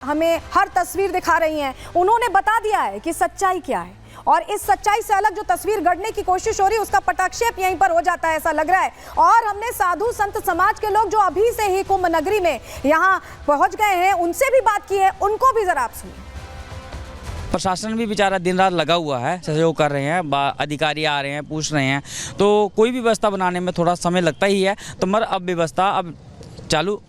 हमें हर तस्वीर दिखा रही हैं, उन्होंने बता दिया है कि सच्चाई क्या है और इस सच्चाई से अलग जो तस्वीर गढ़ने की कोशिश हो रही है उसका पटाक्षेप यहीं पर हो जाता है, ऐसा लग रहा है। और हमने साधु संत समाज के लोग जो अभी से ही कुंभ नगरी में यहाँ पहुंच गए हैं उनसे भी बात की है, उनको भी जरा आप सुनिए। प्रशासन भी बेचारा दिन रात लगा हुआ है, सहयोग कर रहे हैं, अधिकारी आ रहे हैं, पूछ रहे हैं, तो कोई भी व्यवस्था बनाने में थोड़ा समय लगता ही है। तो मगर अब व्यवस्था अब चालू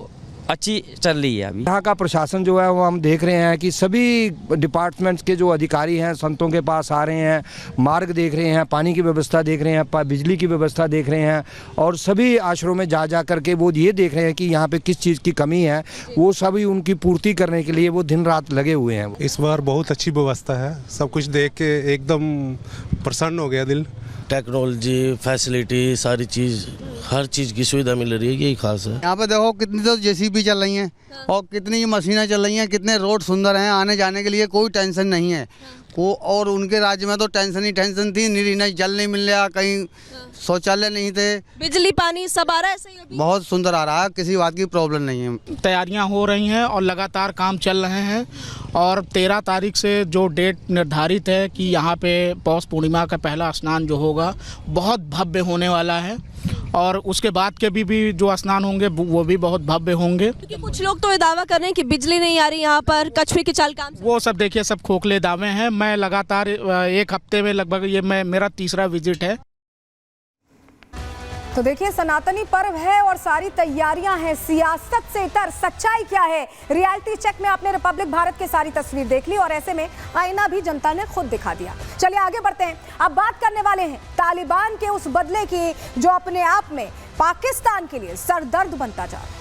अच्छी चल रही है। अभी यहाँ का प्रशासन जो है वो हम देख रहे हैं कि सभी डिपार्टमेंट्स के जो अधिकारी हैं संतों के पास आ रहे हैं, मार्ग देख रहे हैं, पानी की व्यवस्था देख रहे हैं, बिजली की व्यवस्था देख रहे हैं और सभी आश्रमों में जा करके वो ये देख रहे हैं कि यहाँ पे किस चीज़ की कमी है, वो सभी उनकी पूर्ति करने के लिए वो दिन रात लगे हुए हैं। इस बार बहुत अच्छी व्यवस्था है, सब कुछ देख के एकदम प्रसन्न हो गया दिल। टेक्नोलॉजी, फैसिलिटी, सारी चीज़, हर चीज़ की सुविधा मिल रही है, यही खास है। यहाँ पे देखो कितनी तो जेसीबी चल रही हैं और कितनी मशीनें चल रही हैं, कितने रोड सुंदर हैं, आने जाने के लिए कोई टेंशन नहीं है को। और उनके राज्य में तो टेंशन ही टेंशन थी, नहीं जल नहीं मिल रहा, कहीं शौचालय नहीं थे, बिजली पानी सब आ रहा है सही अभी? बहुत सुंदर आ रहा है, किसी बात की प्रॉब्लम नहीं है। तैयारियां हो रही हैं और लगातार काम चल रहे हैं और 13 तारीख से जो डेट निर्धारित है कि यहाँ पे पौष पूर्णिमा का पहला स्नान जो होगा बहुत भव्य होने वाला है और उसके बाद के भी जो स्नान होंगे वो भी बहुत भव्य होंगे। क्योंकि कुछ लोग तो ये दावा कर रहे हैं कि बिजली नहीं आ रही यहाँ पर, कछुए की चाल काम। वो सब देखिए सब खोखले दावे हैं। मैं लगातार एक हफ्ते में लगभग ये मेरा तीसरा विजिट है। तो देखिए सनातनी पर्व है और सारी तैयारियां हैं, सियासत से इतर सच्चाई क्या है। रियलिटी चेक में आपने रिपब्लिक भारत की सारी तस्वीर देख ली और ऐसे में आईना भी जनता ने खुद दिखा दिया। चलिए आगे बढ़ते हैं, अब बात करने वाले हैं तालिबान के उस बदले की जो अपने आप में पाकिस्तान के लिए सरदर्द बनता जा रहा है।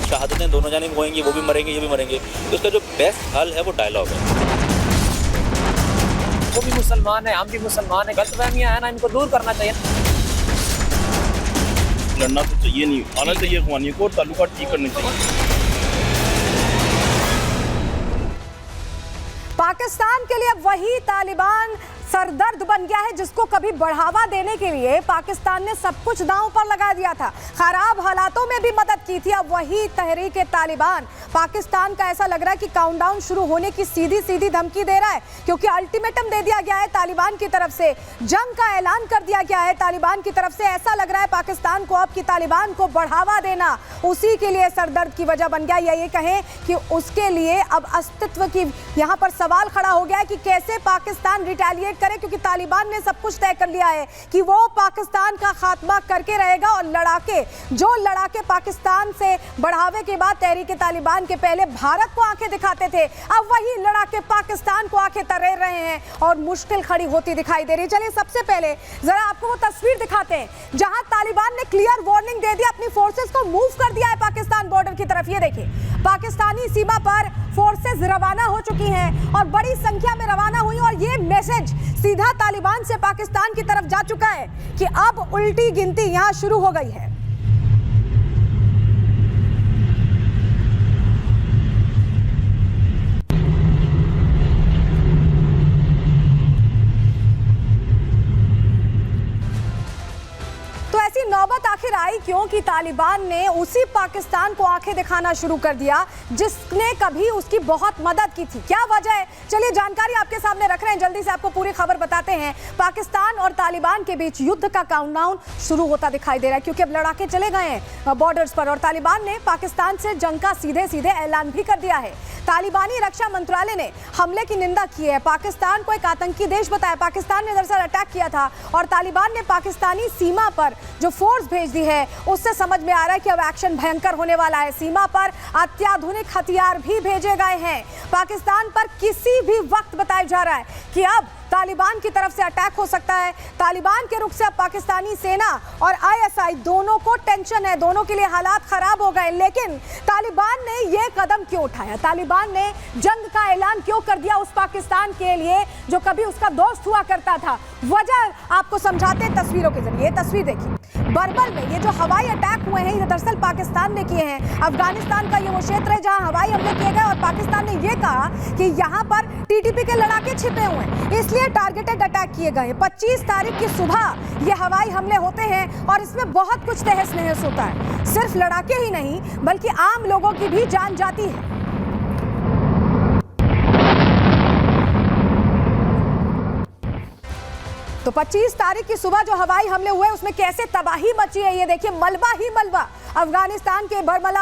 शहादतें दोनों जानिब होंगी, वो भी मरेंगे ये भी मरेंगे, तो उसका जो बेस्ट हल है वो डायलॉग है। वो भी मुसलमान है, हम भी मुसलमान है, गलतफहमियां है ना, इनको दूर करना चाहिए। लड़ना तो चाहिए नहीं, आना चाहिए अखवानियों को और ताल्लुकात ठीक करने चाहिए। पाकिस्तान के लिए वही तालिबान सरदर्द बन गया है जिसको कभी बढ़ावा देने के लिए पाकिस्तान ने सब कुछ दांव पर लगा दिया था, खराब हालातों में भी मदद की थी। अब वही तहरीक तालिबान पाकिस्तान का ऐसा लग रहा है कि काउंटडाउन शुरू होने की सीधी सीधी धमकी दे रहा है, क्योंकि अल्टीमेटम दे दिया गया है तालिबान की तरफ से, जंग का ऐलान कर दिया गया है तालिबान की तरफ से। ऐसा लग रहा है पाकिस्तान को अब कि तालिबान को बढ़ावा देना उसी के लिए सरदर्द की वजह बन गया, या ये कहें कि उसके लिए अब अस्तित्व की यहाँ पर सवाल खड़ा हो गया है कि कैसे पाकिस्तान रिटेलिएट करे, क्योंकि तालिबान ने सब कुछ तय कर लिया है कि वो पाकिस्तान का खात्मा करके रहेगा। और लड़ाके पाकिस्तान से बढ़ावे के बाद तहरीक तालिबान के पहले भारत को आंखें दिखाते थे, अब वही लड़ाके पाकिस्तान को आंखें तरेर रहे हैं और मुश्किल खड़ी होती दिखाई दे रही। चलिए सबसे पहले जरा आपको वो तस्वीर दिखाते हैं जहां तालिबान ने क्लियर वार्निंग दे दी, अपनी फोर्सेस को मूव कर दिया है पाकिस्तान बॉर्डर की तरफ। ये देखिए पाकिस्तानी सीमा पर फोर्सेस रवाना हो चुकी हैं और बड़ी संख्या में रवाना हुई और ये मैसेज सीधा तालिबान से पाकिस्तान की तरफ जा चुका है कि अब उल्टी गिनती यहां शुरू हो गई है। तो ऐसी नौबत आखिर आई क्यों कि तालिबान ने उसी पाकिस्तान को आंखें दिखाना शुरू कर दिया जिसने कभी उसकी बहुत मदद की थी। क्या वजह है, चलिए जानकारी आपके सामने रख रहे हैं, जल्दी से आपको पूरी खबर बताते हैं। पाकिस्तान और तालिबान के बीच युद्ध का काउंटडाउन शुरू होता दिखाई दे रहा है, क्योंकि अब लड़ाके चले गए हैं बॉर्डर्स पर और तालिबान ने पाकिस्तान से जंग का सीधे सीधे ऐलान भी कर दिया है। तालिबानी रक्षा मंत्रालय ने हमले की निंदा की है, पाकिस्तान को एक आतंकी देश बताया। पाकिस्तान ने दरअसल अटैक किया था और तालिबान ने पाकिस्तानी सीमा पर जो फोर्स भेज दी है उससे समझ में आ रहा है कि अब एक्शन भयंकर होने वाला है। सीमा पर अत्याधुनिक हथियार भी भेजे गए हैं। पाकिस्तान पर किसी भी वक्त बताया जा रहा है कि अब तालिबान की तरफ से अटैक हो सकता है। तालिबान के रुख से अब पाकिस्तानी सेना और आईएसआई दोनों को टेंशन है, दोनों के लिए हालात खराब हो गए। लेकिन तालिबान ने ये कदम क्यों उठाया, तालिबान ने जंग का ऐलान क्यों कर दिया उस पाकिस्तान के लिए जो कभी उसका दोस्त हुआ करता था? वजह आपको समझाते हैं तस्वीरों के जरिए। तस्वीर देखिए, बरमल में ये जो हवाई अटैक हुए हैं ये दरअसल पाकिस्तान ने किए हैं। अफगानिस्तान का ये वो क्षेत्र है जहां हवाई हमले किए गए और पाकिस्तान ने ये कहा कि यहाँ पर टीटीपी के लड़ाके छिपे हुए हैं, इसलिए टारगेटेड अटैक किए गए। 25 तारीख की सुबह ये हवाई हमले होते हैं और इसमें बहुत कुछ तहस नहस होता है। सिर्फ लड़ाके ही नहीं बल्कि आम लोगों की भी जान जाती है। तो 25 तारीख की सुबह जो हवाई हमले हुए उसमें कैसे तबाही मची है ये देखिए। मलबा ही मलबा अफगानिस्तान के बरमल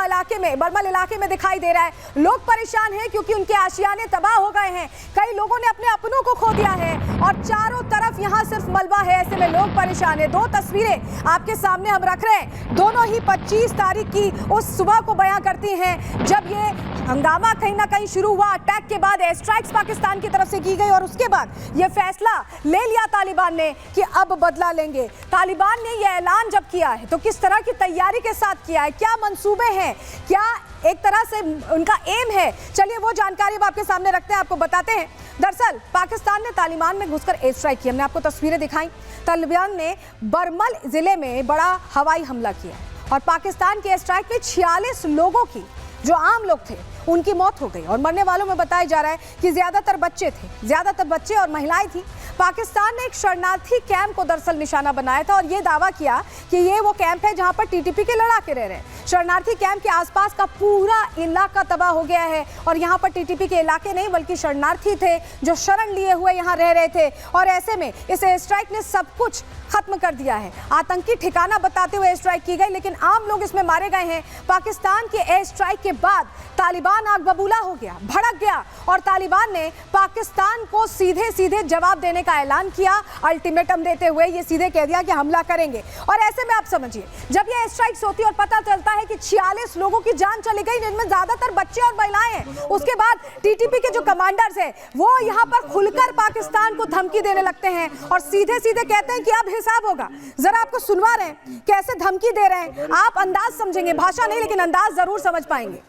इलाके में दिखाई दे रहा है। लोग परेशान हैं क्योंकि उनके आशियाने तबाह हो गए हैं। कई लोगों ने अपने अपनों को खो दिया है और चारों तरफ यहाँ सिर्फ मलबा है। ऐसे में लोग परेशान हैं। दो तस्वीरें आपके सामने हम रख रहे हैं, दोनों ही 25 तारीख की उस सुबह को बयां करती हैं जब ये हंगामा कहीं ना कहीं शुरू हुआ। अटैक के बाद एयर स्ट्राइक्स पाकिस्तान की तरफ से की गई और उसके बाद ये फैसला ले लिया तालिबान ने कि अब बदला लेंगे। तालिबान ने ये ऐलान जब किया है तो किस तरह की तैयारी के साथ किया है, क्या मंसूबे हैं, क्या एक तरह से उनका एम है, चलिए वो जानकारी अब आपके सामने रखते हैं, आपको बताते हैं। दरअसल पाकिस्तान ने तालिबान में घुसकर एयर स्ट्राइक की, हमने आपको तस्वीरें दिखाई। तालिबान ने बरमल जिले में बड़ा हवाई हमला किया और पाकिस्तान के एयर स्ट्राइक में 46 लोगों की, जो आम लोग थे, उनकी मौत हो गई और मरने वालों में बताया जा रहा है कि ज्यादातर बच्चे और महिलाएं थी। पाकिस्तान ने एक शरणार्थी कैंप को दरअसल निशाना बनाया था और ये दावा किया कि ये वो कैंप है जहां पर टीटीपी के लड़ाके रह रहे हैं। शरणार्थी कैंप के आसपास का पूरा इलाका तबाह हो गया है और यहाँ पर टीटीपी के इलाके नहीं बल्कि शरणार्थी थे जो शरण लिए हुए यहाँ रह रहे थे। और ऐसे में इस एयर स्ट्राइक ने सब कुछ खत्म कर दिया है। आतंकी ठिकाना बताते हुए एयर स्ट्राइक की गई लेकिन आम लोग इसमें मारे गए हैं। पाकिस्तान के एयर स्ट्राइक के बाद तालिबान आग बबूला हो गया, भड़क गया और तालिबान ने पाकिस्तान को सीधे सीधे जवाब देने का ऐलान किया। अल्टीमेटम देते हुए ये सीधे कह दिया कि हमला करेंगे। और ऐसे में आप समझिए, जब ये एयर स्ट्राइक्स होती है और पता चलता है कि 46 लोगों की जान चली गई जिनमें ज्यादातर बच्चे और महिलाएं हैं, उसके बाद टीटीपी के जो कमांडर्स हैं वो यहाँ पर खुलकर पाकिस्तान को धमकी देने लगते हैं और सीधे सीधे कहते हैं कि अब हिसाब होगा। जरा आपको सुनवा रहे हैं कैसे धमकी दे रहे हैं, आप अंदाज समझेंगे, भाषा नहीं लेकिन अंदाज जरूर समझ पाएंगे।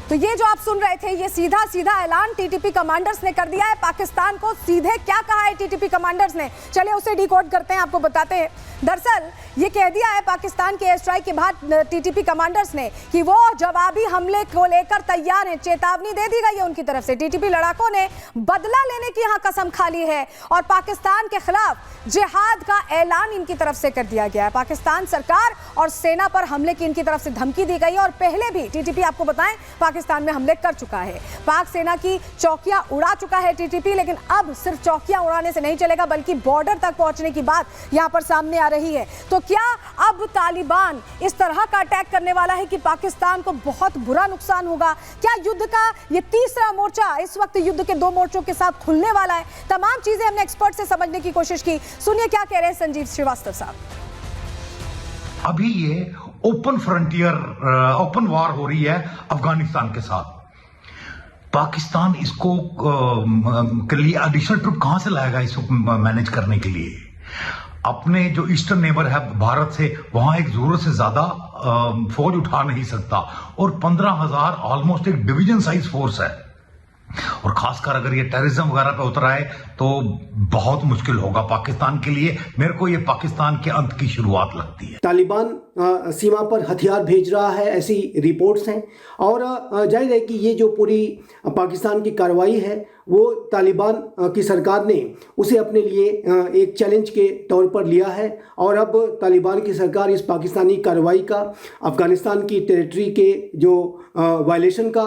तो ये जो आप सुन रहे थे ये सीधा ऐलान टीटीपी कमांडर्स ने कर दिया है पाकिस्तान को। सीधे क्या कहा है टीटीपी कमांडर्स ने, चलिए उसे डिकोड करते हैं, आपको बताते हैं। दरअसल ये कह दिया है पाकिस्तान के एयर स्ट्राइक के बाद टीटीपी कमांडर्स ने कि वो जवाबी हमले को लेकर तैयार हैं। चेतावनी दे दी गई है उनकी तरफ से। टीटीपी लड़ाकों ने बदला लेने की यहाँ कसम खा ली है और पाकिस्तान के खिलाफ जिहाद का ऐलान इनकी तरफ से कर दिया गया है। पाकिस्तान सरकार और सेना पर हमले की इनकी तरफ से धमकी दी गई और पहले भी टीटीपी आपको बताएं पाकिस्तान में हमले कर चुका है। पाक सेना की चौकियां उड़ा चुका है टीटीपी, लेकिन अब सिर्फ चौकियां उड़ाने से नहीं चलेगा बल्कि बॉर्डर तक पहुंचने की बात यहां पर सामने आ रही है। तो क्या अब तालिबान इस तरह का अटैक करने वाला है कि पाकिस्तान को बहुत बुरा नुकसान होगा? क्या युद्ध का ये तीसरा मोर्चा इस वक्त युद्ध के दो मोर्चों के साथ खुलने वाला है? तमाम चीजें हमने एक्सपर्ट से समझने की कोशिश की। सुनिए क्या कह रहे हैं संजीव श्रीवास्तव साहब। अभी ये ओपन फ्रंटियर, ओपन वॉर हो रही है अफगानिस्तान के साथ। पाकिस्तान इसको के लिए एडिशनल ट्रुप कहां से लाएगा इसको मैनेज करने के लिए? अपने जो ईस्टर्न नेबर है भारत से, वहां एक जरूरत से ज्यादा फौज उठा नहीं सकता और 15,000 ऑलमोस्ट एक डिवीजन साइज फोर्स है। और खासकर अगर ये टेररिज्म वगैरह पे उतर आए तो बहुत मुश्किल होगा पाकिस्तान के लिए। मेरे को ये पाकिस्तान के अंत की शुरुआत लगती है। तालिबान सीमा पर हथियार भेज रहा है, ऐसी रिपोर्ट्स हैं और जाहिर है कि ये जो पूरी पाकिस्तान की कार्रवाई है वो तालिबान की सरकार ने उसे अपने लिए एक चैलेंज के तौर पर लिया है और अब तालिबान की सरकार इस पाकिस्तानी कार्रवाई का, अफगानिस्तान की टेरिटरी के जो वायलेशन का